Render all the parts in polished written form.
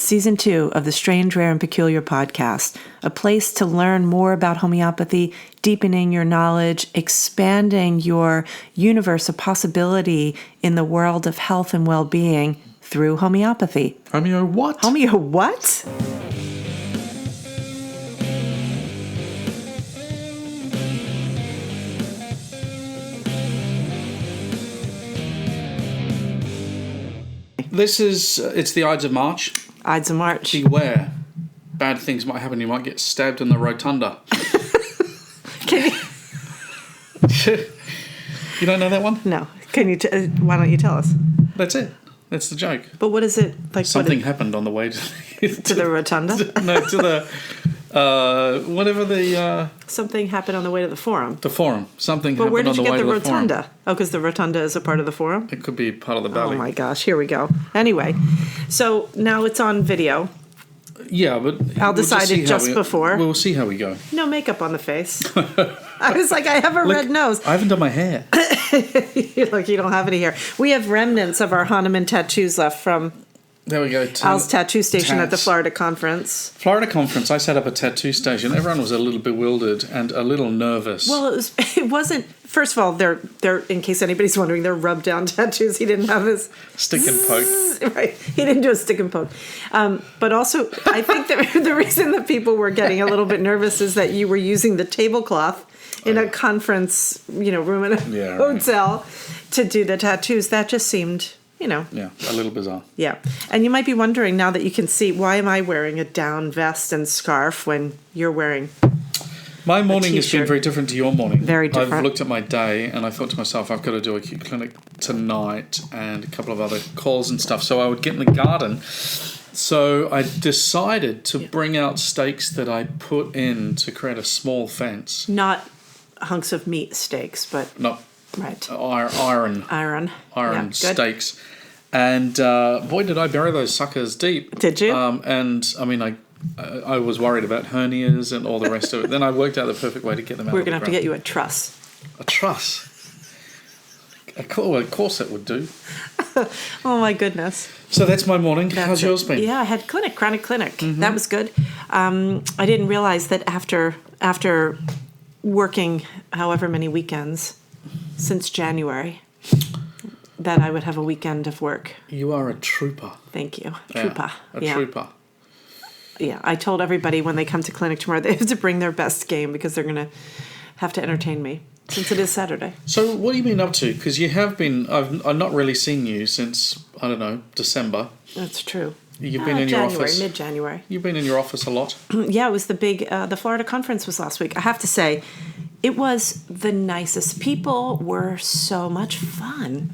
Season 2 of the Strange, Rare, and Peculiar podcast, a place to learn more about homeopathy, deepening your knowledge, expanding your universe of possibility in the world of health and well-being through homeopathy. Homeo what? Homeo what? This is, it's the Ides of March. Ides of March. Beware. Bad things might happen. You might get stabbed in the rotunda. Can you... You don't know that one? No. Can you? Why don't you tell us? That's it. That's the joke. But what is it like? Something happened on the way to the rotunda. No, to the whatever the. Something happened on the way to the forum. The forum. Something. But where happened did you on the get way the to the rotunda? forum. Oh, because the rotunda is a part of the forum. It could be part of the belly. Oh my gosh! Here we go. Anyway, so now it's on video. Yeah, but Al decided just before. We'll see how we go. No makeup on the face. I was like, I have a red nose. I haven't done my hair. Look, you don't have any hair. We have remnants of our Hahnemann tattoos left from there we go. Al's tattoo station at the Florida conference. Florida conference, I set up a tattoo station. Everyone was a little bewildered and a little nervous. Well, it wasn't. First of all, they're in case anybody's wondering, they're rub down tattoos. He didn't have his stick and poke. Right, he didn't do a stick and poke. But also, I think that the reason that people were getting a little bit nervous is that you were using the tablecloth in a conference, room in a hotel to do the tattoos. That just seemed, Yeah, a little bizarre. Yeah. And you might be wondering now that you can see, why am I wearing a down vest and scarf when you're wearing my morning has been very different to your morning. Very different. I've looked at my day and I thought to myself, I've got to do a acute clinic tonight and a couple of other calls and stuff. So I would get in the garden. So I decided to bring out stakes that I put in to create a small fence. Not hunks of meat steaks, but... Not right. Iron yeah, stakes. And boy, did I bury those suckers deep. Did you? And I mean, I was worried about hernias and all the rest of it. Then I worked out the perfect way to get them out. We're going to have to get you a truss. A truss? Of course that would do. Oh, my goodness. So that's my morning. How's yours been? Yeah, I had chronic clinic. Mm-hmm. That was good. I didn't realize that after working however many weekends since January, that I would have a weekend of work. You are a trooper. Thank you. Trooper. Trooper. Yeah, I told everybody when they come to clinic tomorrow they have to bring their best game because they're going to have to entertain me since it is Saturday. So what have you been up to? Because you have been, I've not really seen you since, I don't know, December. That's true. You've been in your office. Mid-January. You've been in your office a lot. Yeah, it was the Florida conference was last week. I have to say, it was the nicest. People were so much fun.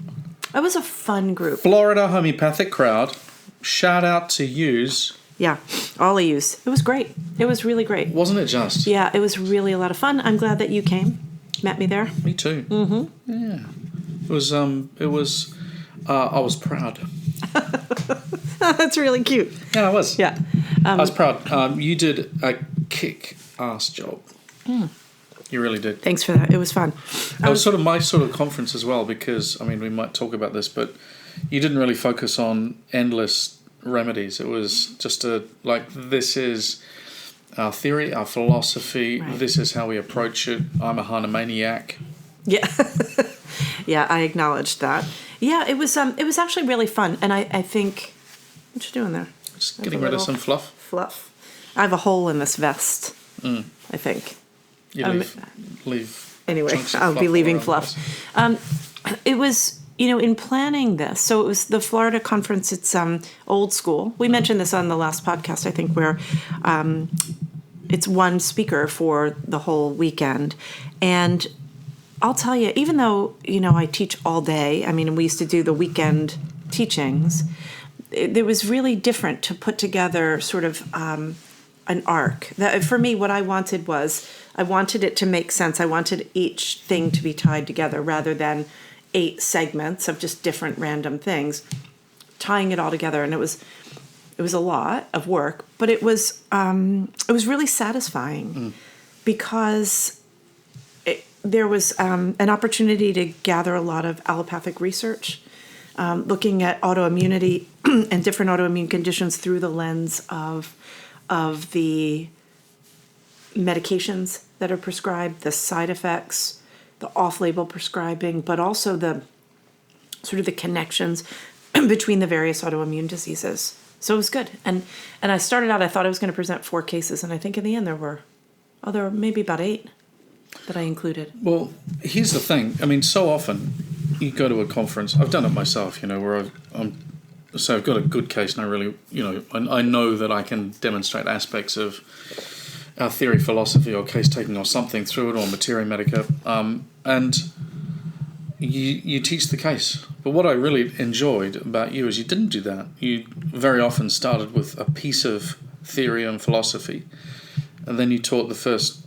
It was a fun group. Florida homeopathic crowd. Shout out to yous. Yeah, all of yous. It was great. It was really great. Wasn't it just? Yeah, it was really a lot of fun. I'm glad that you came, met me there. Me too. Mm-hmm. Yeah. It was. I was proud. That's really cute. Yeah, I was. Yeah. I was proud. You did a kick-ass job. You really did. Thanks for that. It was fun. It was sort of my sort of conference as well because, I mean, we might talk about this, but you didn't really focus on endless remedies. It was just this is our theory, our philosophy. Right. This is how we approach it. I'm a Hahnemanniac. Yeah. Yeah, I acknowledged that. Yeah, it was actually really fun. And I think, what you doing there? Just getting rid of some fluff. I have a hole in this vest, I think. You leave anyway, I'll be leaving fluff. It was, in planning this, so it was the Florida conference, it's old school. We mentioned this on the last podcast, I think, where it's one speaker for the whole weekend. And I'll tell you, even though, I teach all day, I mean, we used to do the weekend teachings, it was really different to put together sort of an arc. That, for me, what I wanted was, I wanted it to make sense. I wanted each thing to be tied together rather than 8 segments of just different random things, tying it all together. And it was a lot of work, but it was really satisfying because there was an opportunity to gather a lot of allopathic research. looking at autoimmunity and different autoimmune conditions through the lens of the medications that are prescribed, the side effects, the off-label prescribing, but also the sort of the connections between the various autoimmune diseases. So it was good. And I started out, I thought I was going to present 4 cases, and I think in the end there were maybe about 8 that I included. Well, here's the thing. I mean, so often you go to a conference. I've done it myself, where I've got a good case, and I really, I know that I can demonstrate aspects of our theory, philosophy, or case taking, or something through it, or materia medica, and you teach the case. But what I really enjoyed about you is you didn't do that. You very often started with a piece of theory and philosophy, and then you taught the first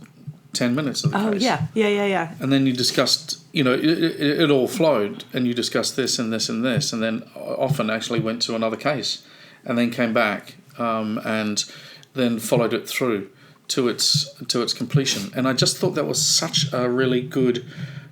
10 minutes of the case. Oh, yeah. And then you discussed, it all flowed, and you discussed this and this and this, and then often actually went to another case, and then came back and then followed it through to its completion. And I just thought that was such a really good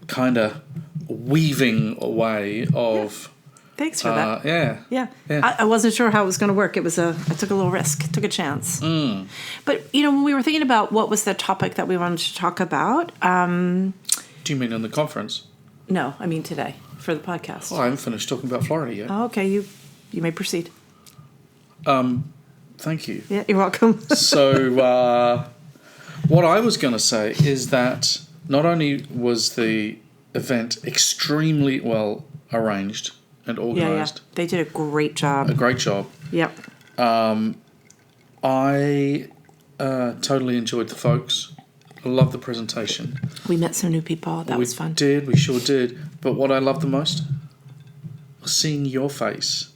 kind of weaving way of... Thanks for that. Yeah. I wasn't sure how it was going to work. I took a little risk, took a chance. But, when we were thinking about what was the topic that we wanted to talk about... Do you mean in the conference? No, I mean today, for the podcast. Oh, I haven't finished talking about Florida yet. Oh, okay, you may proceed. Thank you. Yeah, you're welcome. So, what I was going to say is that not only was the event extremely well arranged and organised. Yeah. They did a great job. A great job. Yep. I totally enjoyed the folks. I loved the presentation. We met some new people. That was fun. We sure did. But what I loved the most was seeing your face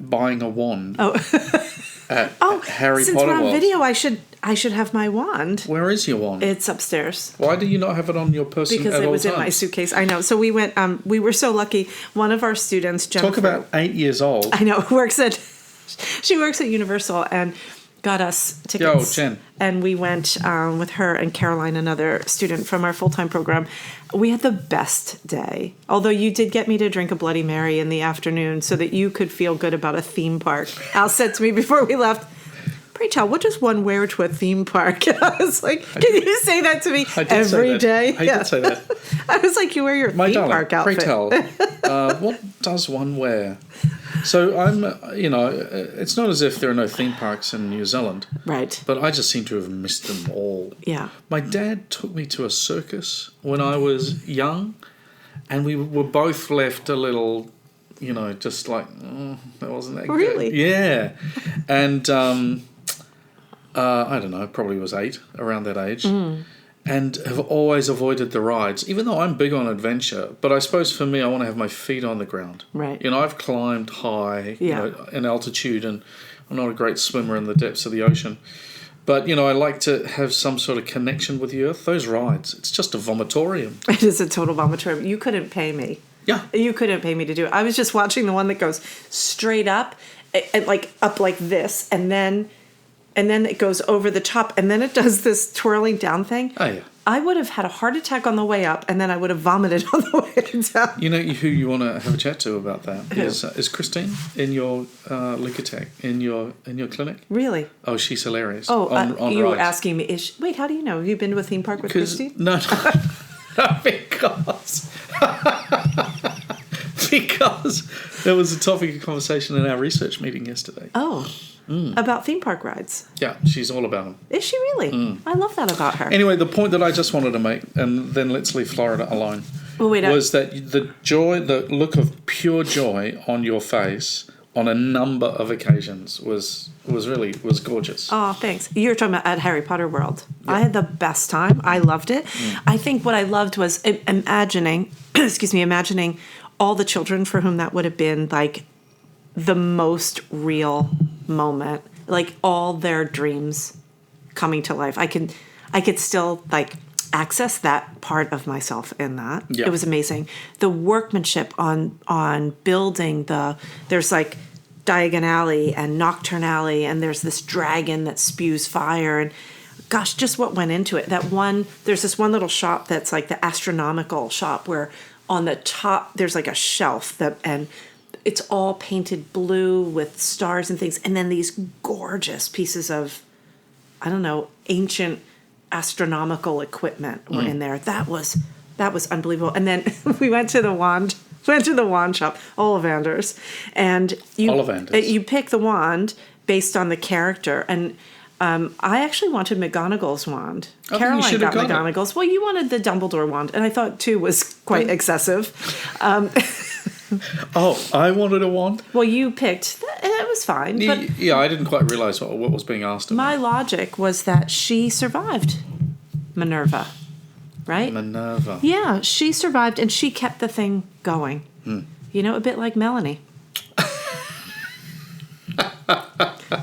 buying a wand at Harry since Potter we're on World. video, I should have my wand. Where is your wand? It's upstairs. Why do you not have it on your person Because at it all was in my times? suitcase. I know. So we went. We were so lucky. One of our students, Jennifer, Talk about 8 years old. I know. She works at Universal and got us tickets. Yo, Jen. And we went with her and Caroline, another student from our full-time program. We had the best day. Although you did get me to drink a Bloody Mary in the afternoon so that you could feel good about a theme park. Al said to me before we left, "Pray tell, what does one wear to a theme park?" And I was like, "Can you say that to me every day?" I did say that. I was like, "You wear your theme park outfit." Pray tell, what does one wear? So I'm, it's not as if there are no theme parks in New Zealand. Right. But I just seem to have missed them all. Yeah. My dad took me to a circus when I was young, and we were both left a little, just like, that wasn't that good. Really? Yeah. And I don't know, probably was 8, around that age. And have always avoided the rides, even though I'm big on adventure. But I suppose for me, I want to have my feet on the ground. Right. I've climbed high, in altitude, and I'm not a great swimmer in the depths of the ocean. But, I like to have some sort of connection with the earth. Those rides, it's just a vomitorium. It is a total vomitorium. You couldn't pay me. Yeah. You couldn't pay me to do it. I was just watching the one that goes straight up, and up like this, and then it goes over the top, and then it does this twirling down thing. Oh, yeah. I would have had a heart attack on the way up, and then I would have vomited on the way down. You know who you want to have a chat to about that is Christine in your Licatec, in your clinic? Really? Oh, she's hilarious. Oh, on you were rides. asking me, wait, how do you know? Have you been to a theme park with Christine? No, because there was a topic of conversation in our research meeting yesterday. Oh. About theme park rides. Yeah, she's all about them. Is she really? I love that about her. Anyway, the point that I just wanted to make, and then let's leave Florida alone, was that the look of pure joy on your face on a number of occasions was gorgeous. Oh, thanks. You're talking about at Harry Potter World. Yeah. I had the best time. I loved it. I think what I loved was imagining all the children for whom that would have been like the most real moment, like all their dreams coming to life. I could still like access that part of myself in that. Yeah. It was amazing. The workmanship on building there's like Diagon Alley and Nocturne Alley, and there's this dragon that spews fire, and gosh, just what went into it. There's this one little shop that's like the astronomical shop where on the top, there's like a shelf and it's all painted blue with stars and things. And then these gorgeous pieces of, I don't know, ancient astronomical equipment were in there. That was unbelievable. And then we went to the wand shop, Ollivanders, and you pick the wand based on the character. And I actually wanted McGonagall's wand. Caroline got McGonagall's. Well, you wanted the Dumbledore wand, and I thought 2 was quite excessive. I wanted a wand? Well, you picked, it was fine. But yeah, I didn't quite realise what was being asked of me. My logic was that she survived Minerva, right? Minerva. Yeah, she survived, and she kept the thing going. You know, a bit like Melanie.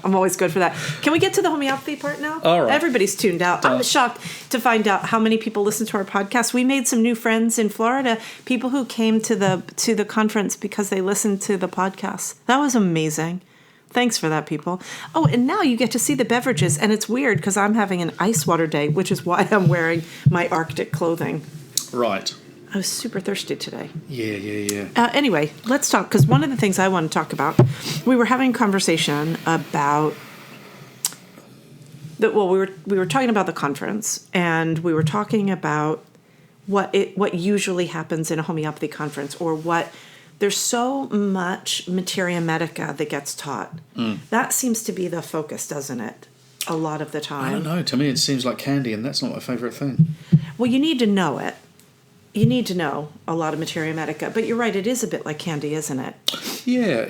I'm always good for that. Can we get to the homeopathy part now? All right. Everybody's tuned out. I was shocked to find out how many people listen to our podcast. We made some new friends in Florida, people who came to the conference because they listened to the podcast. That was amazing. Thanks for that, people. Oh, and now you get to see the beverages, and it's weird because I'm having an ice water day, which is why I'm wearing my Arctic clothing. Right. I was super thirsty today. Yeah. Anyway, let's talk, because one of the things I want to talk about, we were having a conversation about, we were talking about the conference, and we were talking about what usually happens in a homeopathy conference, or there's so much materia medica that gets taught. That seems to be the focus, doesn't it? A lot of the time. I don't know. To me, it seems like candy, and that's not my favourite thing. Well, you need to know it. You need to know a lot of materia medica, but you're right, it is a bit like candy, isn't it? Yeah,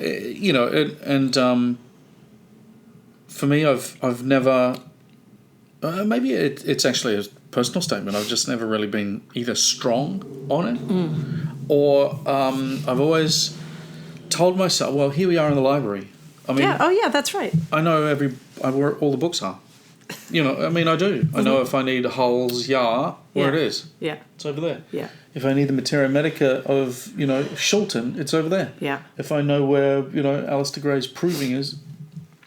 for me, I've never, maybe it's actually a personal statement, I've just never really been either strong on it, or I've always told myself, well, here we are in the library. I mean, yeah, that's right. I know where all the books are. I mean, I do. I know if I need Hull's where it is. Yeah. It's over there. Yeah. If I need the materia medica of, Shulton, it's over there. Yeah. If I know where, Alastair Gray's proving is,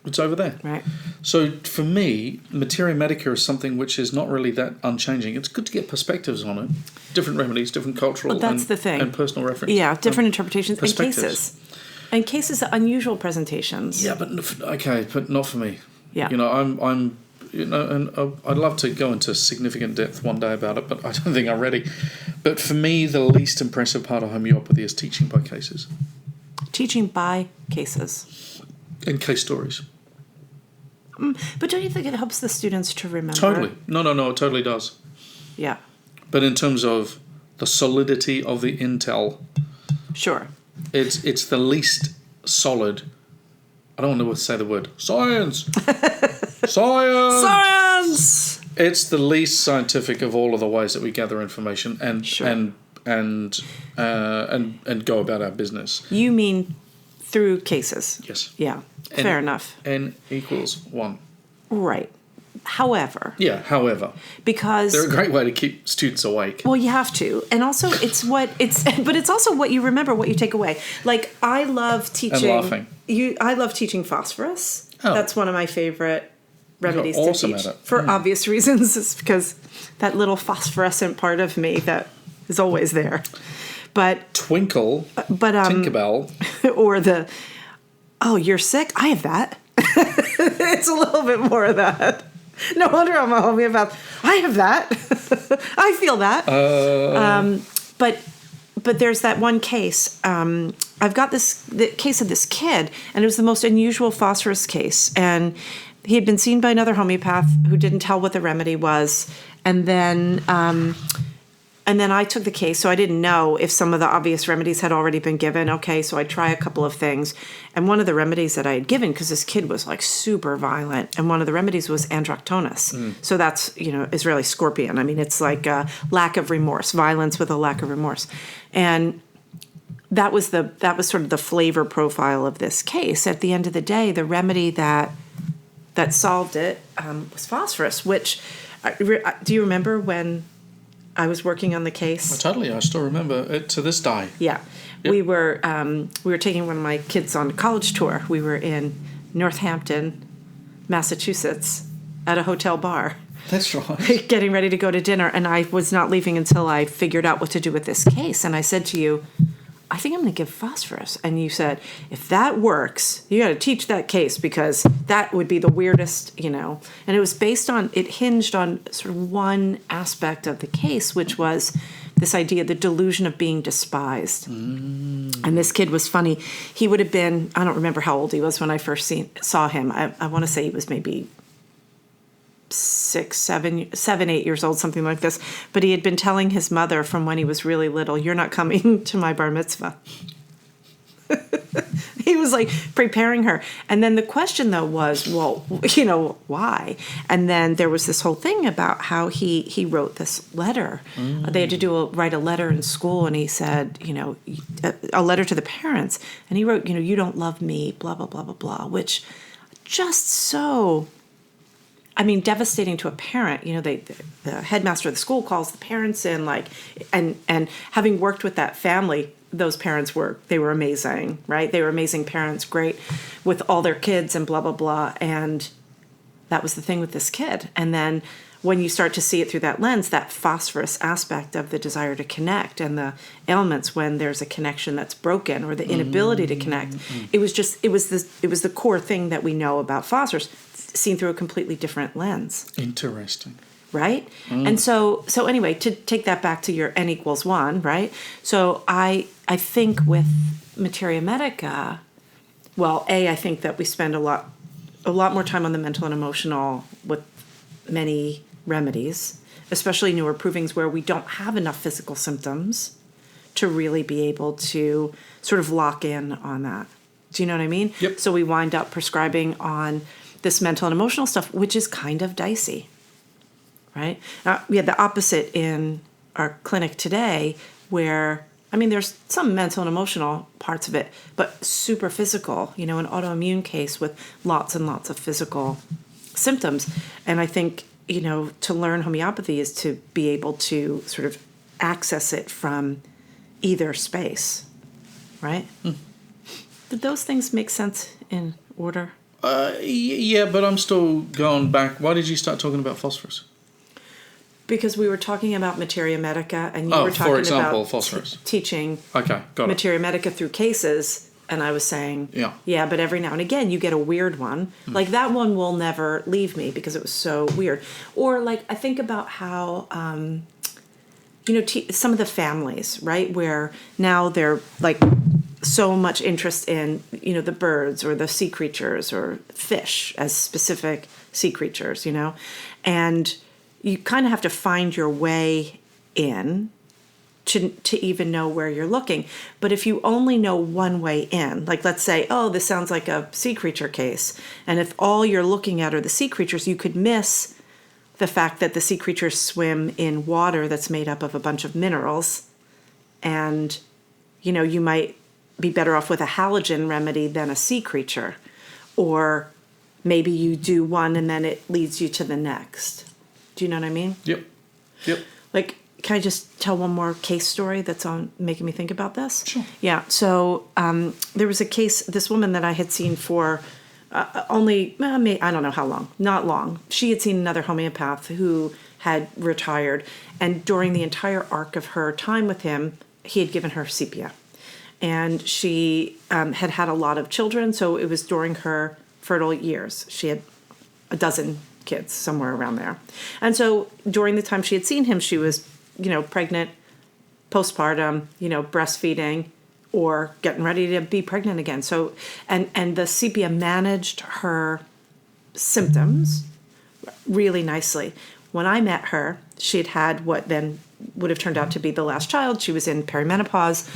it's over there. Right. So for me, materia medica is something which is not really that unchanging. It's good to get perspectives on it. Different remedies, different cultural the thing. And personal reference. Yeah, different interpretations and cases. And cases are unusual presentations. Yeah, but not for me. Yeah. I'm and I'd love to go into significant depth one day about it, but I don't think I'm ready. But for me, the least impressive part of homeopathy is teaching by cases. Teaching by cases. And case stories. But don't you think it helps the students to remember? Totally. No, it totally does. Yeah. But in terms of the solidity of the intel... Sure. It's the least solid... I don't want to say the word. Science! Science! It's the least scientific of all of the ways that we gather information and go about our business. You mean through cases? Yes. Yeah. Fair enough. N equals 1. Right. However. Because they're a great way to keep students awake. Well, you have to. And also but it's also what you remember, what you take away. Like, I love teaching. And laughing. I love teaching phosphorus. Oh. That's one of my favorite remedies You're awesome to teach. At it. For obvious reasons. It's because that little phosphorescent part of me that is always there. But Tinkerbell. Or you're sick? I have that. It's a little bit more of that. No wonder I'm a homeopath. I have that. I feel that. But there's that one case. I've got the case of this kid, and it was the most unusual phosphorus case. And he had been seen by another homeopath who didn't tell what the remedy was. And then I took the case, so I didn't know if some of the obvious remedies had already been given. Okay, so I'd try a couple of things. And one of the remedies that I had given, because this kid was like super violent, and one of the remedies was androctonus. So that's, Israeli scorpion. I mean, it's like a lack of remorse, violence with a lack of remorse. And that was sort of the flavor profile of this case. At the end of the day, the remedy that solved it was phosphorus, which, do you remember when I was working on the case? Oh, totally. I still remember it to this day. Yeah. Yep. We were taking one of my kids on a college tour. We were in Northampton, Massachusetts, at a hotel bar. That's right. getting ready to go to dinner, and I was not leaving until I figured out what to do with this case. And I said to you, I think I'm going to give phosphorus. And you said, if that works, you got to teach that case because that would be the weirdest, And it was it hinged on sort of one aspect of the case, which was this idea, the delusion of being despised. And this kid was funny. He would have been, I don't remember how old he was when I first saw him. I want to say he was maybe 7, 8 years old, something like this. But he had been telling his mother from when he was really little, you're not coming to my bar mitzvah. He was like preparing her. And then the question though was, well, why? And then there was this whole thing about how he wrote this letter. They had to write a letter in school, and he said, a letter to the parents. And he wrote, you don't love me, blah, blah, blah, blah, blah, which just so... devastating to a parent. The headmaster of the school calls the parents in, and having worked with that family, those parents were amazing, right? They were amazing parents, great with all their kids and blah, blah, blah. And that was the thing with this kid. And then when you start to see it through that lens, that phosphorus aspect of the desire to connect and the ailments when there's a connection that's broken or the inability to connect, it was the core thing that we know about phosphorus, seen through a completely different lens. Interesting. Right? And so anyway, to take that back to your N equals 1, right? So I think with Materia Medica, well, I think that we spend a lot more time on the mental and emotional with many remedies, especially newer provings where we don't have enough physical symptoms to really be able to sort of lock in on that. Do you know what I mean? Yep. So we wind up prescribing on this mental and emotional stuff, which is kind of dicey, right? We had the opposite in our clinic today where, there's some mental and emotional parts of it, but super physical, an autoimmune case with lots and lots of physical symptoms. And I think, to learn homeopathy is to be able to sort of access it from either space, right? Did those things make sense in order? Yeah, but I'm still going back. Why did you start talking about phosphorus? Because we were talking about Materia Medica, and you were talking for example, about phosphorus. Teaching Okay, got it. Materia Medica through cases, and I was saying, yeah, but every now and again you get a weird one. Like that one will never leave me because it was so weird. Or I think about how, some of the families, right, where now they're so much interest in, the birds or the sea creatures or fish as specific sea creatures, and you kind of have to find your way in to even know where you're looking. But if you only know one way in, let's say, this sounds like a sea creature case, and if all you're looking at are the sea creatures, you could miss the fact that the sea creatures swim in water that's made up of a bunch of minerals, and, you might be better off with a halogen remedy than a sea creature. Or maybe you do one and then it leads you to the next. Do you know what I mean? Yep. Can I just tell one more case story that's making me think about this? Sure. Yeah. So there was a case, this woman that I had seen for only, I don't know how long, not long. She had seen another homeopath who had retired. And during the entire arc of her time with him, he had given her sepia. And she had a lot of children, so it was during her fertile years. She had a dozen kids, somewhere around there. And so during the time she had seen him, she was, pregnant, postpartum, breastfeeding, or getting ready to be pregnant again. So, and the sepia managed her symptoms really nicely. When I met her, she had what then would have turned out to be the last child. She was in perimenopause.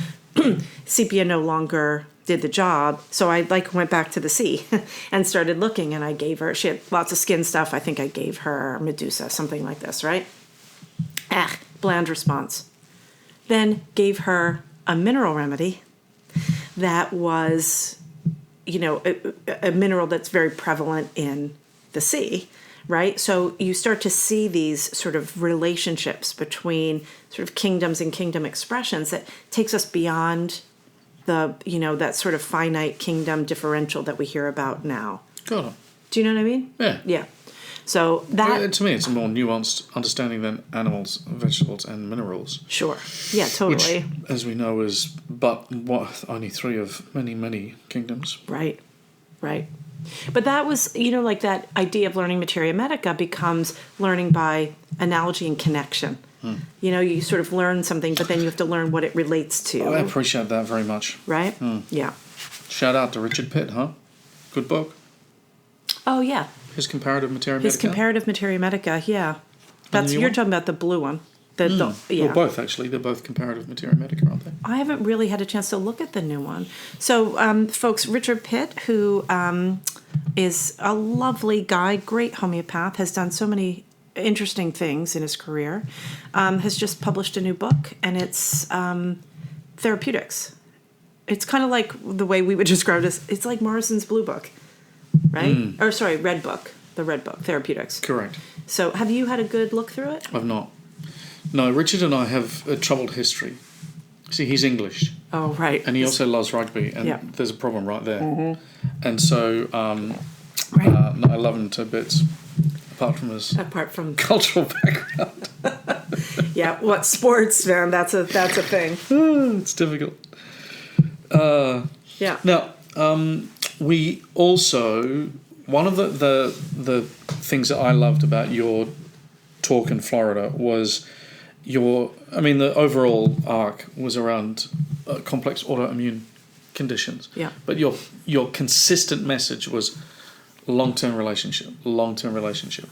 Sepia no longer did the job, so I went back to the sea and started looking, and I gave her, she had lots of skin stuff, I think I gave her Medusa, something like this, right? Bland response. Then gave her a mineral remedy that was, a mineral that's very prevalent in the sea, right? So you start to see these sort of relationships between sort of kingdoms and kingdom expressions that takes us beyond the, that sort of finite kingdom differential that we hear about now. Got it. Do you know what I mean? Yeah. Yeah. So that... To me, it's a more nuanced understanding than animals, vegetables, and minerals. Sure. Yeah, totally. Which, as we know, is but only 3 of many, many kingdoms. Right. But that was, like that idea of learning materia medica becomes learning by analogy and connection. You sort of learn something, but then you have to learn what it relates to. I appreciate that very much. Right? Yeah. Shout out to Richard Pitt, huh? Good book. Oh, yeah. His Comparative Materia Medica. His Comparative Materia Medica, yeah. You're talking about the blue one. Yeah. Well, both, actually. They're both Comparative Materia Medica, aren't they? I haven't really had a chance to look at the new one. So, folks, Richard Pitt, who is a lovely guy, great homeopath, has done so many interesting things in his career, has just published a new book, and it's therapeutics. It's kind of like the way we would describe it as, it's like Morrison's Blue Book, right? Or sorry, Red Book, the Red Book, therapeutics. Correct. So have you had a good look through it? I've not. No, Richard and I have a troubled history. See, he's English. Oh, right. And he also loves rugby, and there's a problem right there. And so I love him to bits, apart from cultural background. Yeah, what sports, man? That's a thing. It's difficult. Yeah. Now, we also, one of the things that I loved about your talk in Florida was the overall arc was around complex autoimmune conditions. Yeah. But your consistent message was long-term relationship,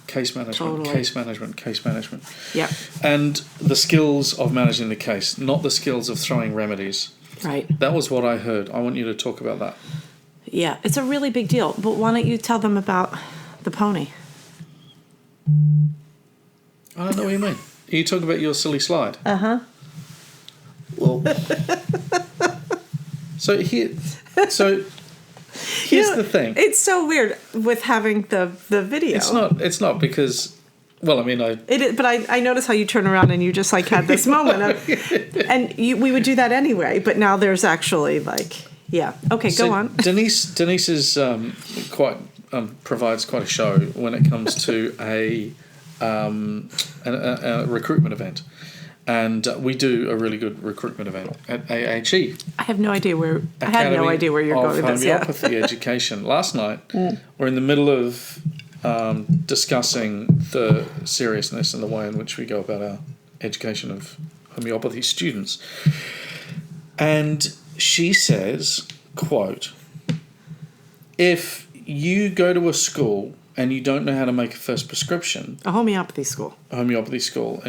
case management, case management. Yeah. And the skills of managing the case, not the skills of throwing remedies. Right. That was what I heard. I want you to talk about that. Yeah, it's a really big deal. But why don't you tell them about the pony? I don't know what you mean. Are you talking about your silly slide? Uh-huh. Well, here's the thing. It's so weird with having the video. It's not because, well, I mean, It is, but I noticed how you turn around and you just like had this moment of, and we would do that anyway. But now there's actually like, yeah. Okay, so go on. Denise is provides quite a show when it comes to a recruitment event. And we do a really good recruitment event at AHE. I had no idea where you're going with this. Homeopathy Education. Last night, we're in the middle of discussing the seriousness and the way in which we go about our education of homeopathy students. And she says, quote, if you go to a school and you don't know how to make a first prescription... A homeopathy school, and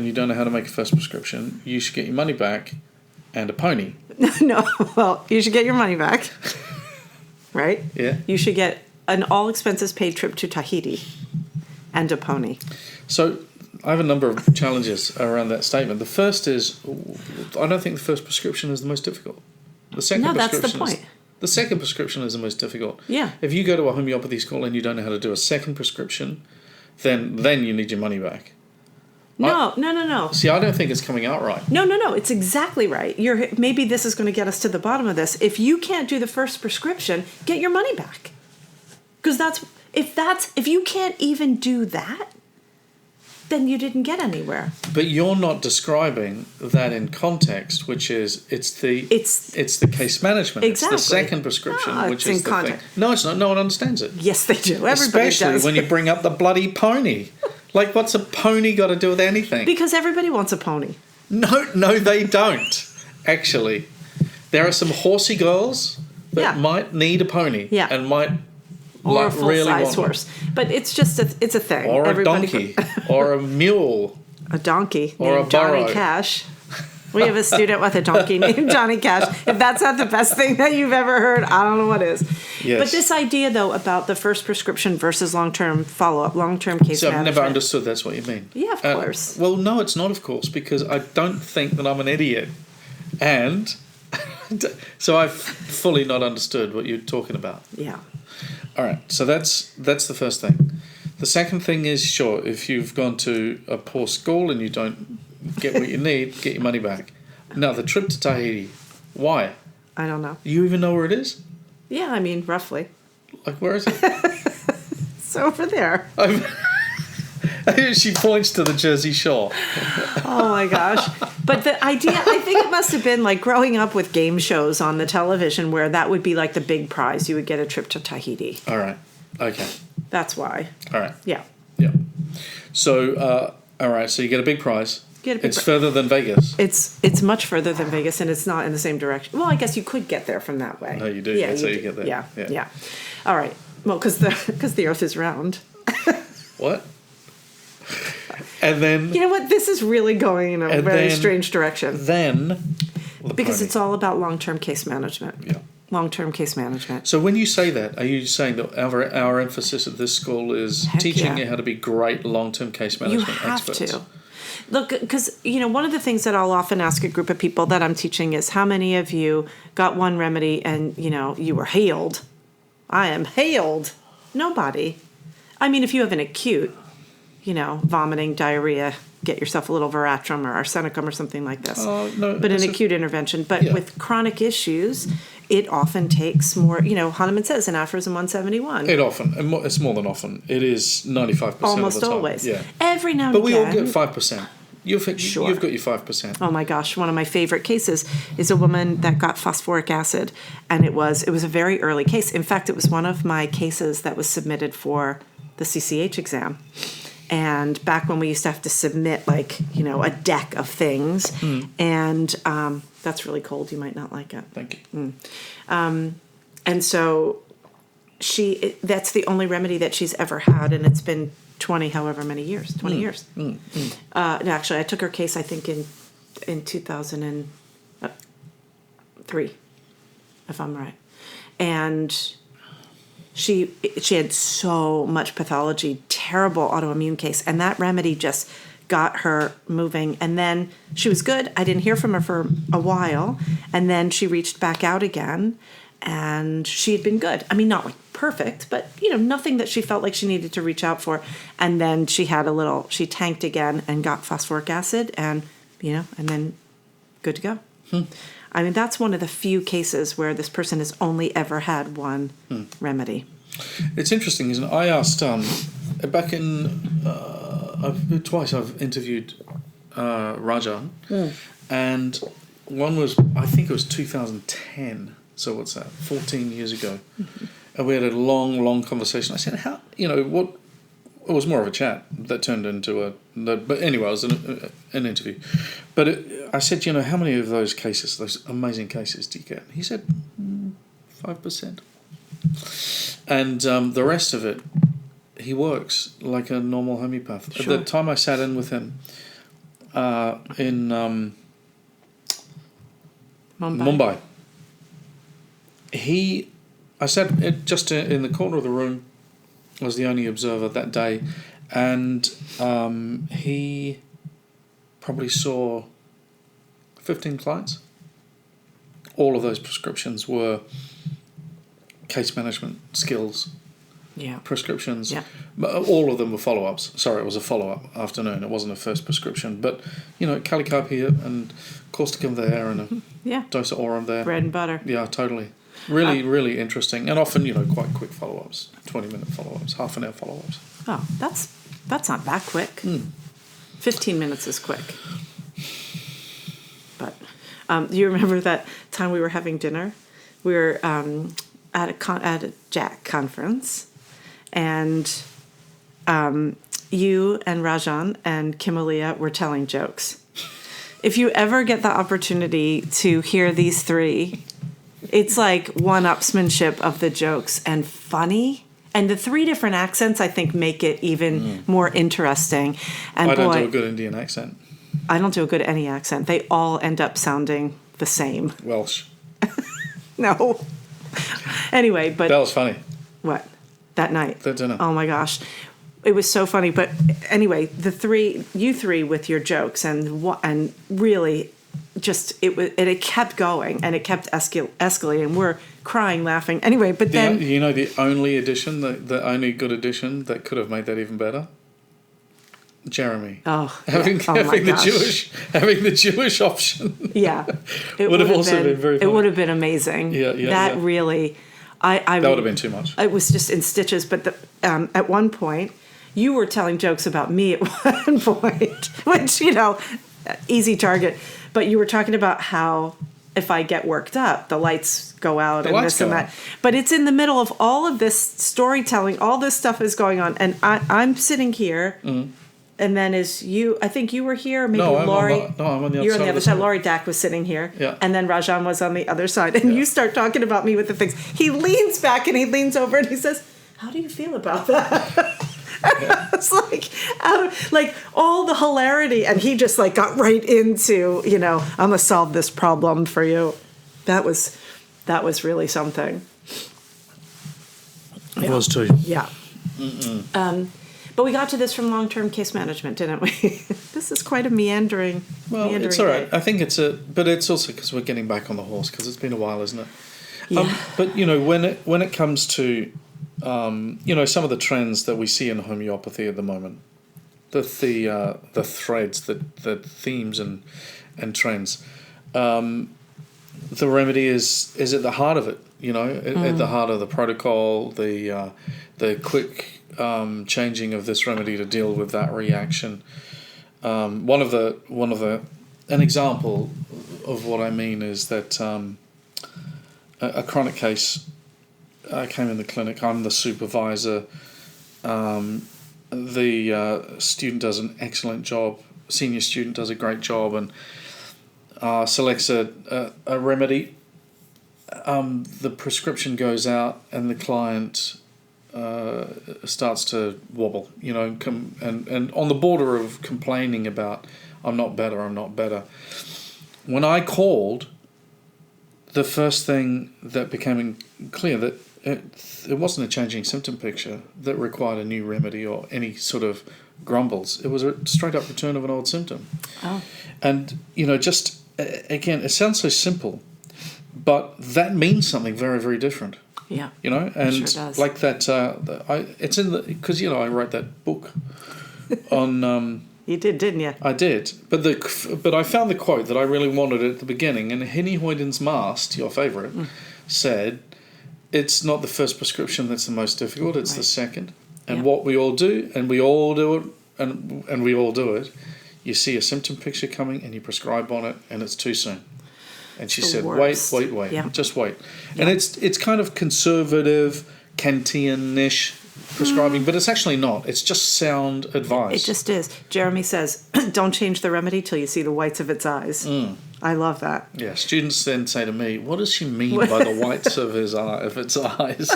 you don't know how to make a first prescription, you should get your money back and a pony. No, well, you should get your money back, right? Yeah. You should get an all-expenses-paid trip to Tahiti and a pony. So I have a number of challenges around that statement. The first is, I don't think the first prescription is the most difficult. The second that's the point. The second prescription is the most difficult. Yeah. If you go to a homeopathy school and you don't know how to do a second prescription, then you need your money back. No. See, I don't think it's coming out right. No. It's exactly right. Maybe this is going to get us to the bottom of this. If you can't do the first prescription, get your money back. Because if you can't even do that, then you didn't get anywhere. But you're not describing that in context, which is it's the case management. Exactly. It's the second prescription, which is in context. thing. No, it's not. No one understands it. Yes, they do. Everybody Especially does. when you bring up the bloody pony. Like, what's a pony got to do with anything? Because everybody wants a pony. No, they don't. Actually, there are some horsey girls that might need a pony. Yeah. And might. Or like, a full-size horse. But it's just it's a thing. Or a donkey. Or a mule. A donkey or named a Johnny Cash. We have a student with a donkey named Johnny Cash. If that's not the best thing that you've ever heard, I don't know what is. Yes. But this idea, though, about the first prescription versus long-term follow-up, long-term case management. I've never understood that's what you mean. Yeah, of course. Well, no, it's not, of course, because I don't think that I'm an idiot. And so I've fully not understood what you're talking about. Yeah. All right, so that's the first thing. The second thing is, sure, if you've gone to a poor school and you don't get what you need, get your money back. Now, the trip to Tahiti, why? I don't know. You even know where it is? Yeah, I mean, roughly. Like, where is it? It's over there. She points to the Jersey Shore. Oh my gosh. But the idea, I think it must have been like growing up with game shows on the television where that would be like the big prize. You would get a trip to Tahiti. All right. Okay. That's why. All right. Yeah. Yeah. So, all right. So you get a big prize. It's prize. further than Vegas. It's much further than Vegas, and it's not in the same direction. Well, I guess you could get there from that way. No, you do. Yeah, That's how you do. get there. Yeah. All right. Well, because the Earth is round. What? And then... You know what? This is really going in a very strange direction. Then... Because it's all about long-term case management. Yeah. Long-term case management. So when you say that, are you saying that our emphasis at this school is teaching you how to be great long-term case management experts? You have to. Look, because, one of the things that I'll often ask a group of people that I'm teaching is, how many of you got one remedy and, you were healed? I am healed. Nobody. I mean, if you have an acute, vomiting, diarrhea, get yourself a little veratrum or arsenicum or something like this. No, but an acute intervention. But with chronic issues, it often takes more, Hahnemann says in Aphorism 171. It's more than often. It is 95% Almost of the time. always. Yeah. Every now and again. But we all get 5%. You've got your 5%. Oh my gosh, one of my favorite cases is a woman that got phosphoric acid, and it was a very early case. In fact, it was one of my cases that was submitted for the CCH exam. And back when we used to have to submit a deck of things, and that's really cold. You might not like it. Thank you. And so that's the only remedy that she's ever had, and it's been 20 years. Actually, I took her case, I think, in 2003, if I'm right. And she had so much pathology, terrible autoimmune case, and that remedy just got her moving. And then she was good. I didn't hear from her for a while, and then she reached back out again, and she had been good. I mean, not like perfect, but nothing that she felt like she needed to reach out for. And then she tanked again and got phosphoric acid, and and then good to go. I mean, that's one of the few cases where this person has only ever had one remedy. It's interesting, isn't it? I asked back in twice I've interviewed Rajan, and one was, I think it was 2010. So what's that? 14 years ago. And we had a long conversation. I said, "How? What?" It was more of a chat that turned into but anyway, it was an interview. But I said, how many of those cases, those amazing cases, do you get? He said, 5%. And the rest of it, he works like a normal homeopath. Sure. At the time I sat in with him in Mumbai. I sat just in the corner of the room. I was the only observer that day, and he probably saw 15 clients. All of those prescriptions were case management skills, prescriptions. Yeah. All of them were follow-ups. Sorry, it was a follow-up afternoon. It wasn't a first prescription. But, Calicarb here and causticum there and a dose of aurum there. Bread and butter. Yeah, totally. Really interesting. And often, quite quick follow-ups, 20-minute follow-ups, half-an-hour follow-ups. Oh, that's not that quick. 15 minutes is quick. But do you remember that time we were having dinner? We were at a JAC conference, and you and Rajan and Kimalia were telling jokes. If you ever get the opportunity to hear these three, it's like one-upsmanship of the jokes and funny. And the three different accents, I think, make it even more interesting. And I don't do a good Indian accent. I don't do a good any accent. They all end up sounding the same. Welsh. No. Anyway, but... That was funny. What? That night? That dinner. Oh, my gosh. It was so funny. But anyway, you three with your jokes and really... it kept going and it kept escalating. We're crying, laughing. Anyway, but then the only addition, the only good addition that could have made that even better, Jeremy. Having the Jewish option. Yeah, it would have also been very funny. It would have been amazing. That really, that would have been too much. It was just in stitches. But at one point, you were telling jokes about me at one point, which, easy target. But you were talking about how if I get worked up, the lights go out and this and that. But it's in the middle of all of this storytelling. All this stuff is going on. And I'm sitting here. Mm-hmm. And then I think you were here, maybe Laurie. I'm on the other side. You're on the other side. Laurie Dack was sitting here. Yeah. And then RSHom was on the other side. And you start talking about me with the things. He leans back and he leans over and he says, how do you feel about that? It's like all the hilarity. And he just got right into, I'm going to solve this problem for you. That was really something. It was too. Yeah. But we got to this from long-term case management, didn't we? This is quite a meandering. Well, it's all right. I think but it's also because we're getting back on the horse because it's been a while, isn't it? Yeah. But when it comes to, some of the trends that we see in homeopathy at the moment, the threads, the themes and trends, the remedy is at the heart of it. At the heart of the protocol, the quick changing of this remedy to deal with that reaction. An example of what I mean is that a chronic case came in the clinic. I'm the supervisor. The student does an excellent job. Senior student does a great job and selects a remedy. The prescription goes out and the client starts to wobble, and on the border of complaining about, I'm not better. When I called, the first thing that became clear that it wasn't a changing symptom picture that required a new remedy or any sort of grumbles. It was a straight up return of an old symptom. Oh. And, just, again, it sounds so simple, but that means something very, very different. Yeah, and it sure does. Like that. It's in because I wrote that book on. You did, didn't you? I did, but I found the quote that I really wanted at the beginning, and Henny Hoyden's Mast, your favourite, said, "It's not the first prescription that's the most difficult; it's the second." And what we all do, and we all do it, and we all do it. You see a symptom picture coming, and you prescribe on it, and it's too soon. And she said, wait, just wait. Yeah. And it's kind of conservative, Kantian-ish prescribing, but it's actually not. It's just sound advice. It just is. Jeremy says, don't change the remedy till you see the whites of its eyes. Mm. I love that. Yeah, students then say to me, what does she mean by the whites of its eyes?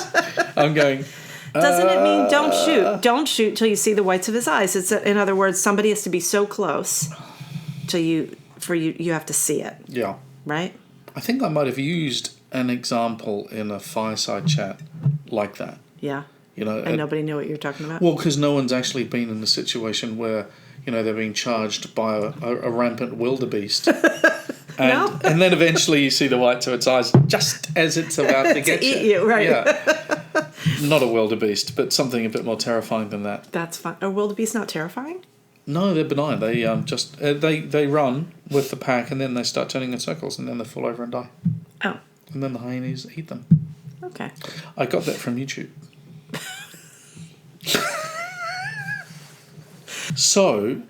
I'm going... Doesn't it mean don't shoot? Don't shoot till you see the whites of his eyes. It's in other words, somebody has to be so close till you have to see it. Yeah. Right? I think I might have used an example in a fireside chat like that. Yeah. And nobody knew what you're talking about? Well, because no one's actually been in a situation where, they're being charged by a rampant wildebeest. And then eventually you see the whites of its eyes just as it's about to get eat you, right? Yeah. Not a wildebeest, but something a bit more terrifying than that. That's fine. Are wildebeest not terrifying? No, they're benign. They they run with the pack and then they start turning in circles and then they fall over and die. Oh. And then the hyenas eat them. Okay. I got that from YouTube. So,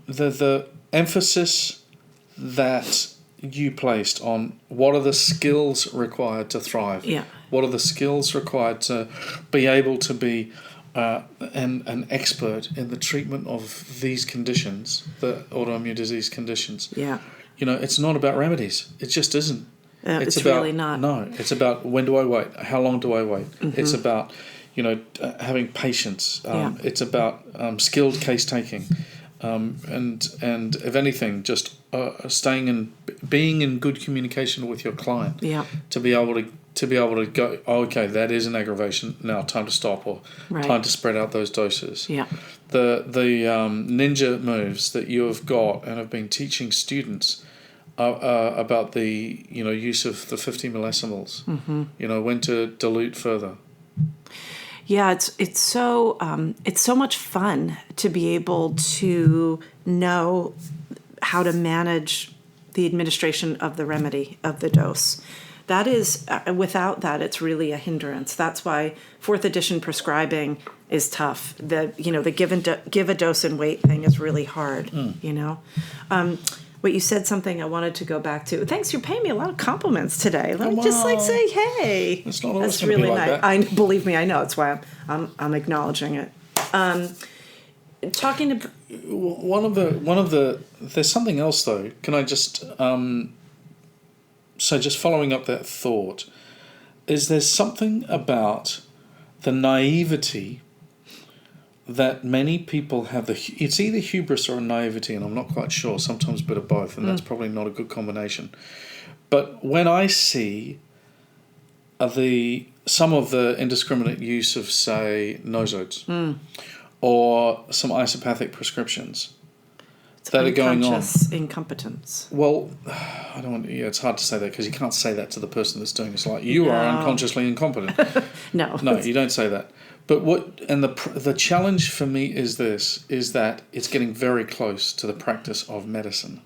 the emphasis that you placed on what are the skills required to thrive. Yeah. What are the skills required to be able to be an expert in the treatment of these conditions, the autoimmune disease conditions. Yeah. It's not about remedies. It just isn't. It's about, really not. No, it's about when do I wait? How long do I wait? Mm-hmm. It's about, having patience. It's about skilled case taking. And if anything, just staying and being in good communication with your client. Yeah. To be able to go, okay, that is an aggravation. Now time to stop or time to spread out those doses. Yeah. The ninja moves that you have got and have been teaching students about the use of the 50 millisimoles. Mm-hmm. When to dilute further. Yeah, it's so much fun to be able to know how to manage the administration of the remedy, of the dose. That is, without that, it's really a hindrance. That's why 4th edition prescribing is tough. The give a dose and wait thing is really hard, Wait, you said something I wanted to go back to. Thanks, you're paying me a lot of compliments today. Let me just say, hey. It's not always That's really like nice. that. Believe me, I know. That's why I'm acknowledging it. Talking to one of the there's something else though. Can I just so just following up that thought, is there's something about the naivety that many people have. It's either hubris or naivety, and I'm not quite sure. Sometimes a bit of both, and that's probably not a good combination. But when I see some of the indiscriminate use of, say, nosodes or some isopathic prescriptions that are going on. Unconscious incompetence. Well, I don't want. Yeah, it's hard to say that because you can't say that to the person that's doing it. It's like you are unconsciously incompetent. No, you don't say that. But the challenge for me is that it's getting very close to the practice of medicine,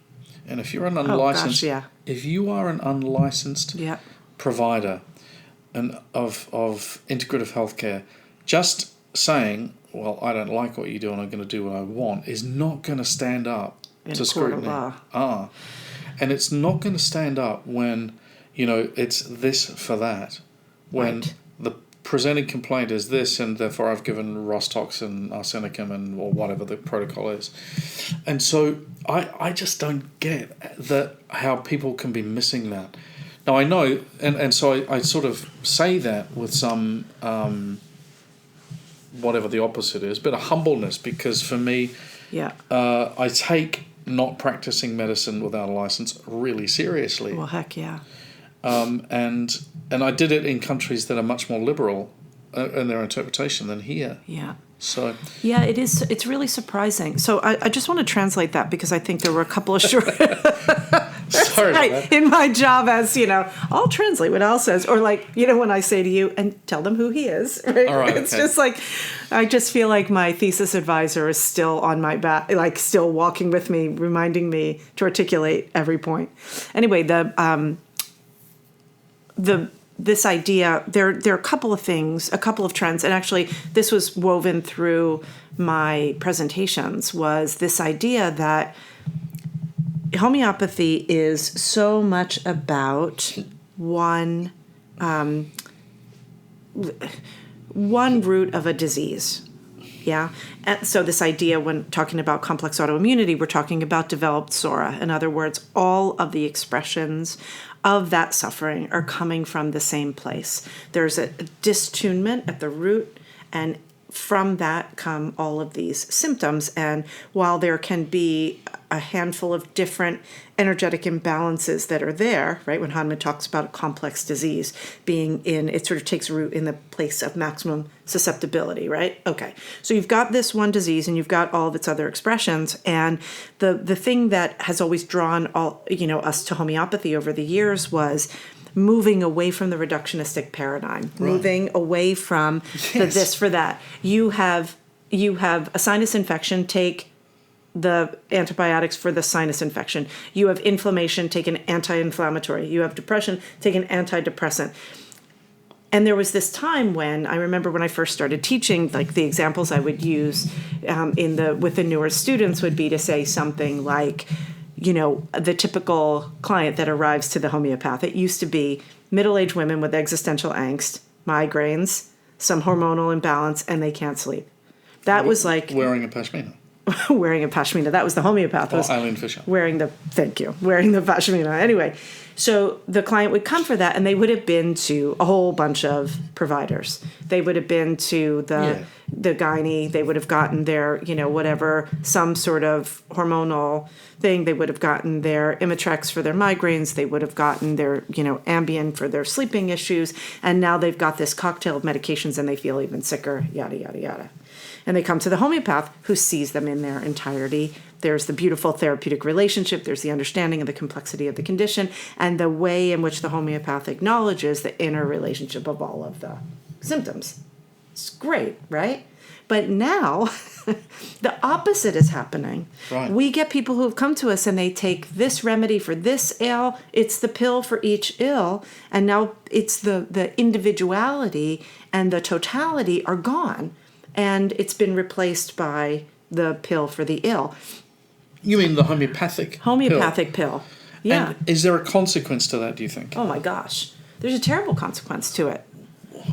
and if you're an unlicensed, if you are an unlicensed provider and of integrative healthcare, just saying, well, I don't like what you do and I'm going to do what I want is not going to stand up to scrutiny. And it's not going to stand up when, it's this for that. When the presenting complaint is this and therefore I've given Rostox and arsenicum or whatever the protocol is. And so I just don't get how people can be missing that. Now I know, and so I sort of say that with some... whatever the opposite is, but a humbleness, because for me, I take not practicing medicine without a license really seriously. Well, heck yeah. And I did it in countries that are much more liberal in their interpretation than here. Yeah. So yeah, it is. It's really surprising. So I just want to translate that because I think there were a couple of short. Sorry about that. In my job as, I'll translate what Al says. Or when I say to you, and tell them who he is. Right? All right, it's just like, I just feel like my thesis advisor is still on my back, still walking with me, reminding me to articulate every point. Anyway, this idea, there are a couple of things, a couple of trends, and actually this was woven through my presentations, was this idea that homeopathy is so much about one root of a disease. Yeah. And so this idea, when talking about complex autoimmunity, we're talking about developed sora. In other words, all of the expressions of that suffering are coming from the same place. There's a distunement at the root, and from that come all of these symptoms. And while there can be a handful of different energetic imbalances that are there, right? When Hahnemann talks about a complex disease being it sort of takes root in the place of maximum susceptibility, right? Okay. So you've got this one disease and you've got all of its other expressions. And the thing that has always drawn us to homeopathy over the years was moving away from the reductionistic paradigm, moving away from the this for that. You have a sinus infection, take the antibiotics for the sinus infection. You have inflammation, take an anti-inflammatory. You have depression, take an antidepressant. And there was this time when I remember when I first started teaching, the examples I would use with the newer students would be to say something like, the typical client that arrives to the homeopath. It used to be middle-aged women with existential angst, migraines, some hormonal imbalance, and they can't sleep. That was like wearing a pashmina. Wearing a pashmina. That was the homeopath. Or Eileen Fisher. Wearing the pashmina. Anyway, so the client would come for that, and they would have been to a whole bunch of providers. They would have been to the gynae. They would have gotten their, whatever, some sort of hormonal thing. They would have gotten their Imitrex for their migraines. They would have gotten their, Ambien for their sleeping issues. And now they've got this cocktail of medications, and they feel even sicker, yada, yada, yada. And they come to the homeopath, who sees them in their entirety. There's the beautiful therapeutic relationship. There's the understanding of the complexity of the condition and the way in which the homeopath acknowledges the inner relationship of all of the symptoms. It's great, right? But now the opposite is happening. Right. We get people who have come to us and they take this remedy for this ill. It's the pill for each ill. And now it's the individuality and the totality are gone. And it's been replaced by the pill for the ill. You mean the homeopathic pill. Yeah. And is there a consequence to that, do you think? Oh my gosh. There's a terrible consequence to it.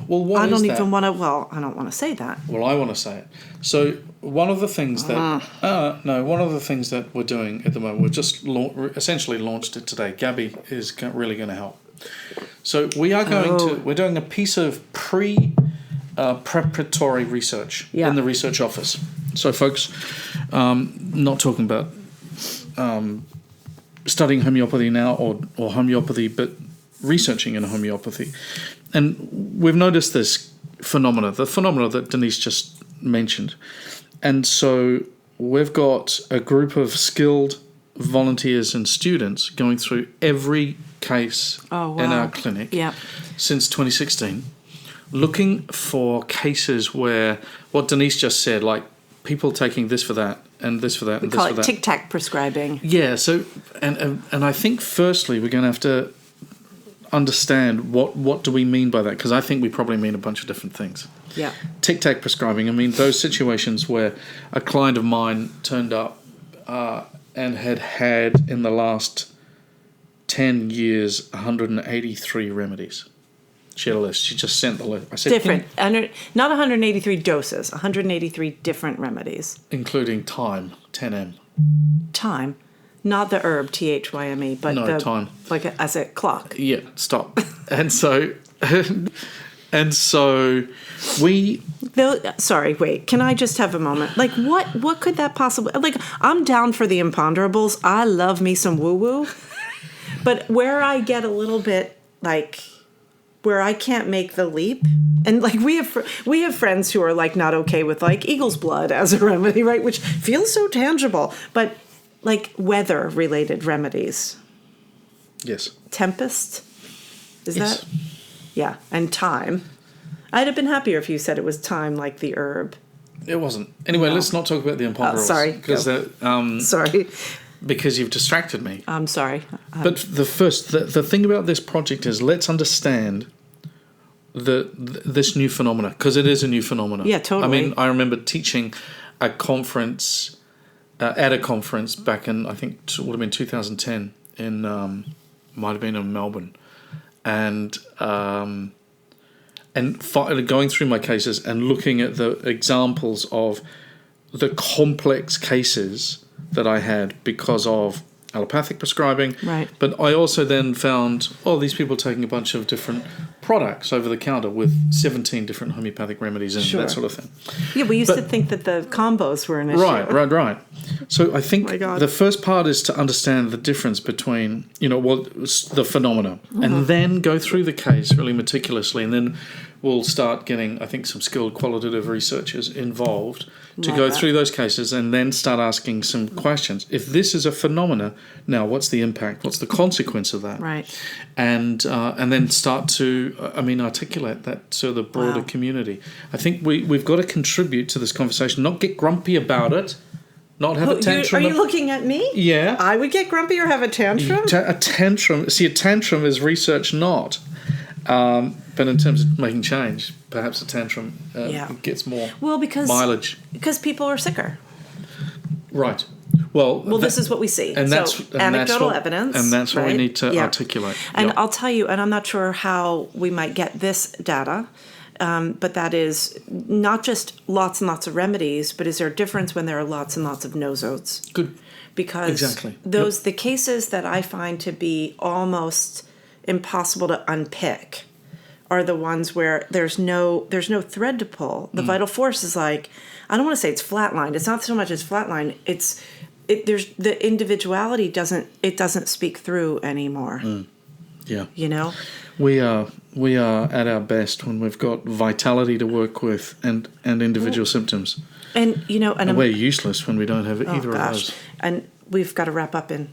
Well, what is that? I don't want to say that. Well, I want to say it. So one of the things that we're doing at the moment, we've just essentially launched it today. Gabby is really going to help. So we are we're doing a piece of preparatory research in the research office. So folks, not talking about studying homeopathy now or homeopathy, but researching in homeopathy. And we've noticed this the phenomena that Denise just mentioned. And so we've got a group of skilled volunteers and students going through every case in our clinic since 2016, looking for cases where what Denise just said, like people taking this for that and this for that and this for that. We call it tic-tac prescribing. Yeah, so and I think firstly we're going to have to understand what do we mean by that, because I think we probably mean a bunch of different things. Yeah. Tic-tac prescribing, I mean those situations where a client of mine turned up and had in the last 10 years 183 remedies. She had a list. She just sent the list. I said, different. Not 183 doses, 183 different remedies. Including thyme, 10M. Thyme? Not the herb, THYME, but no, thyme. Like as a clock. Yeah, stop. And so we... Sorry, wait. Can I just have a moment? Like, what could that possibly... Like, I'm down for the imponderables. I love me some woo-woo. But where I get a little bit, like... where I can't make the leap, and like we have friends who are like not okay with like eagle's blood as a remedy, right? Which feels so tangible, but like weather related remedies. Yes. Tempest, is that? Yeah, and thyme. I'd have been happier if you said it was thyme, like the herb. It wasn't. Anyway, let's not talk about the imponderables. Sorry. Because sorry. Because you've distracted me. I'm sorry. But the thing about this project is let's understand this new phenomena, because it is a new phenomena. Yeah, totally. I mean, I remember teaching a conference at a conference back in, I think it would have been 2010 in might have been in Melbourne, and going through my cases and looking at the examples of the complex cases that I had because of allopathic prescribing. Right. But I also then found, these people taking a bunch of different products over the counter with 17 different homeopathic remedies and that sort of thing. Yeah, we used to think that the combos were an issue. Right. So I think the first part is to understand the difference between, the phenomena, and then go through the case really meticulously, and then we'll start getting, I think, some skilled qualitative researchers involved to go through those cases and then start asking some questions. If this is a phenomena, now what's the impact? What's the consequence of that? Right. And then start to, articulate that to the broader community. I think we've got to contribute to this conversation, not get grumpy about it, not have a tantrum. Are you looking at me? Yeah. I would get grumpy or have a tantrum? A tantrum. See, a tantrum is research not. But in terms of making change, perhaps a tantrum gets more mileage. Because people are sicker. Right. Well, this is what we see. And that's anecdotal evidence. And that's what we need to articulate. And I'll tell you, and I'm not sure how we might get this data, but that is not just lots and lots of remedies, but is there a difference when there are lots and lots of nosodes? Good. Because the cases that I find to be almost impossible to unpick are the ones where there's no thread to pull. The vital force is like, I don't want to say it's flatlined. It's not so much as flatlined. There's the individuality doesn't speak through anymore. Yeah. We are at our best when we've got vitality to work with and individual symptoms. And we're useless when we don't have either of those. And we've got to wrap up in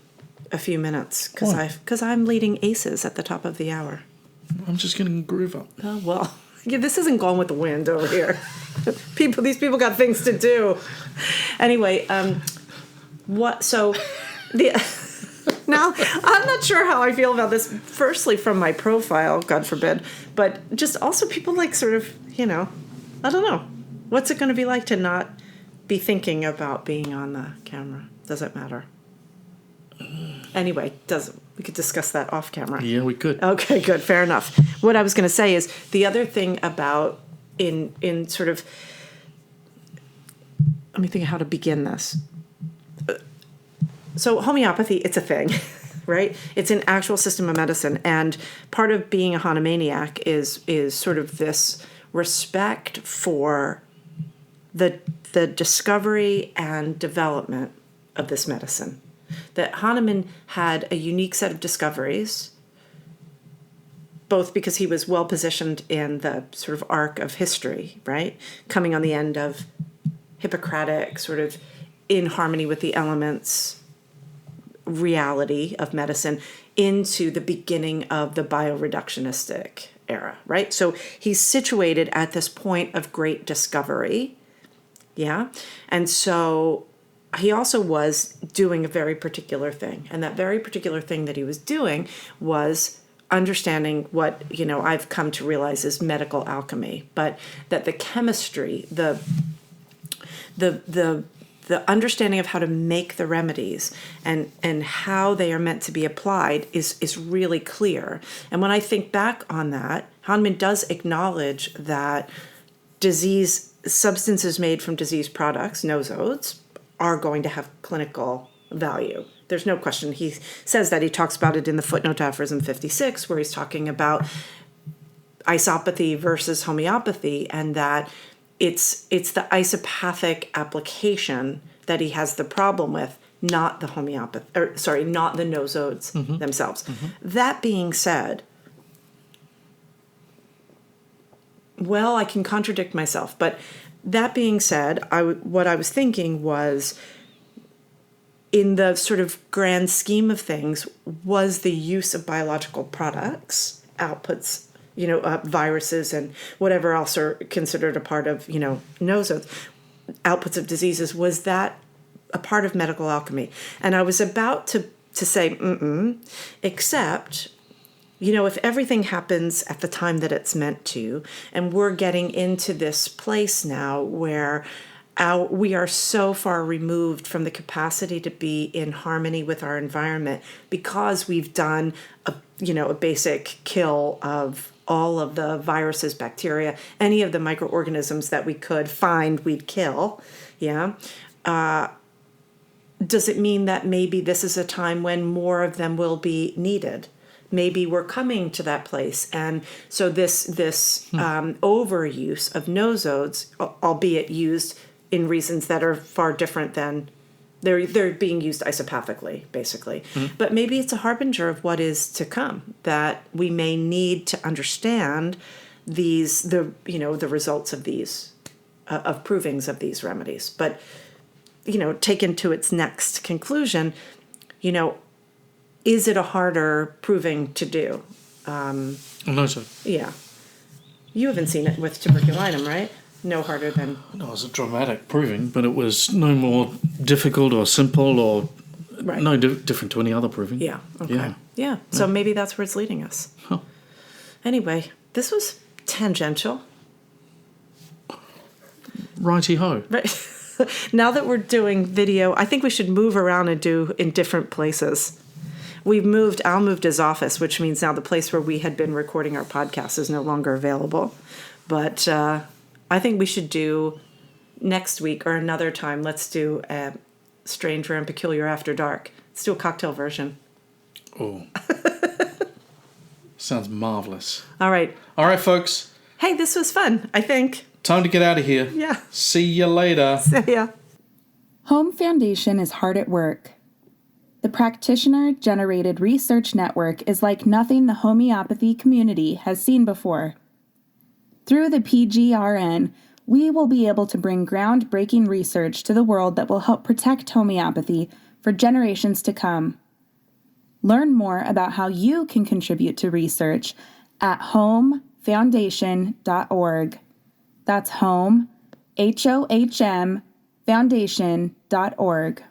a few minutes because I'm leading ACEs at the top of the hour. I'm just getting a groove up. Oh, well, this isn't Gone with the Wind over here. These people got things to do. Anyway, now, I'm not sure how I feel about this, firstly, from my profile, God forbid, but just also people like sort of, I don't know. What's it going to be like to not be thinking about being on the camera? Does it matter? Anyway, we could discuss that off camera. Yeah, we could. Okay, good. Fair enough. What I was going to say is the other thing about in sort of, let me think of how to begin this. So homeopathy, it's a thing, right? It's an actual system of medicine. And part of being a Hahnemaniac is sort of this respect for the discovery and development of this medicine. That Hahnemann had a unique set of discoveries, both because he was well positioned in the sort of arc of history, right? Coming on the end of Hippocratic, sort of in harmony with the elements reality of medicine, into the beginning of the bioreductionistic era, right? So he's situated at this point of great discovery, yeah? And so he also was doing a very particular thing. And that very particular thing that he was doing was understanding what, I've come to realize is medical alchemy, but that the chemistry, the understanding of how to make the remedies and how they are meant to be applied is really clear. And when I think back on that, Hahnemann does acknowledge that substances made from disease products, nosodes, are going to have clinical value. There's no question. He says that. He talks about it in the footnote to Aphorism 56, where he's talking about isopathy versus homeopathy, and that it's the isopathic application that he has the problem with, not the not the nosodes themselves. Mm-hmm. That being said, well, I can contradict myself, but that being said, what I was thinking was, in the sort of grand scheme of things, was the use of biological products, outputs, viruses and whatever else are considered a part of, nosodes, outputs of diseases, was that a part of medical alchemy? And I was about to say, except, if everything happens at the time that it's meant to, and we're getting into this place now where we are so far removed from the capacity to be in harmony with our environment because we've done a basic kill of all of the viruses, bacteria, any of the microorganisms that we could find, we'd kill. Yeah. Does it mean that maybe this is a time when more of them will be needed? Maybe we're coming to that place. And so this overuse of nosodes, albeit used in reasons that are far different than they're being used isopathically, basically. Mm-hmm. But maybe it's a harbinger of what is to come, that we may need to understand the results of these, of provings of these remedies. But, taken to its next conclusion, is it a harder proving to do? No, sir. Yeah. You haven't seen it with tuberculinum, right? No harder than... No, it was a dramatic proving, but it was no more difficult or simple or no different to any other proving. Yeah. Okay. Yeah. So maybe that's where it's leading us. Huh. Anyway, this was tangential. Righty-ho. Right. Now that we're doing video, I think we should move around and do in different places. Al moved his office, which means now the place where we had been recording our podcast is no longer available. But I think we should do next week or another time. Let's do a Strange, Rare, and Peculiar After Dark. Let's do a cocktail version. Oh. Sounds marvelous. All right. All right, folks. Hey, this was fun, I think. Time to get out of here. Yeah. See you later. See ya. HOHM Foundation is hard at work. The Practitioner-Generated Research Network is like nothing the homeopathy community has seen before. Through the PGRN, we will be able to bring groundbreaking research to the world that will help protect homeopathy for generations to come. Learn more about how you can contribute to research at HOHM.org. hohmfoundation.org. That's home, HOHM Foundation.org.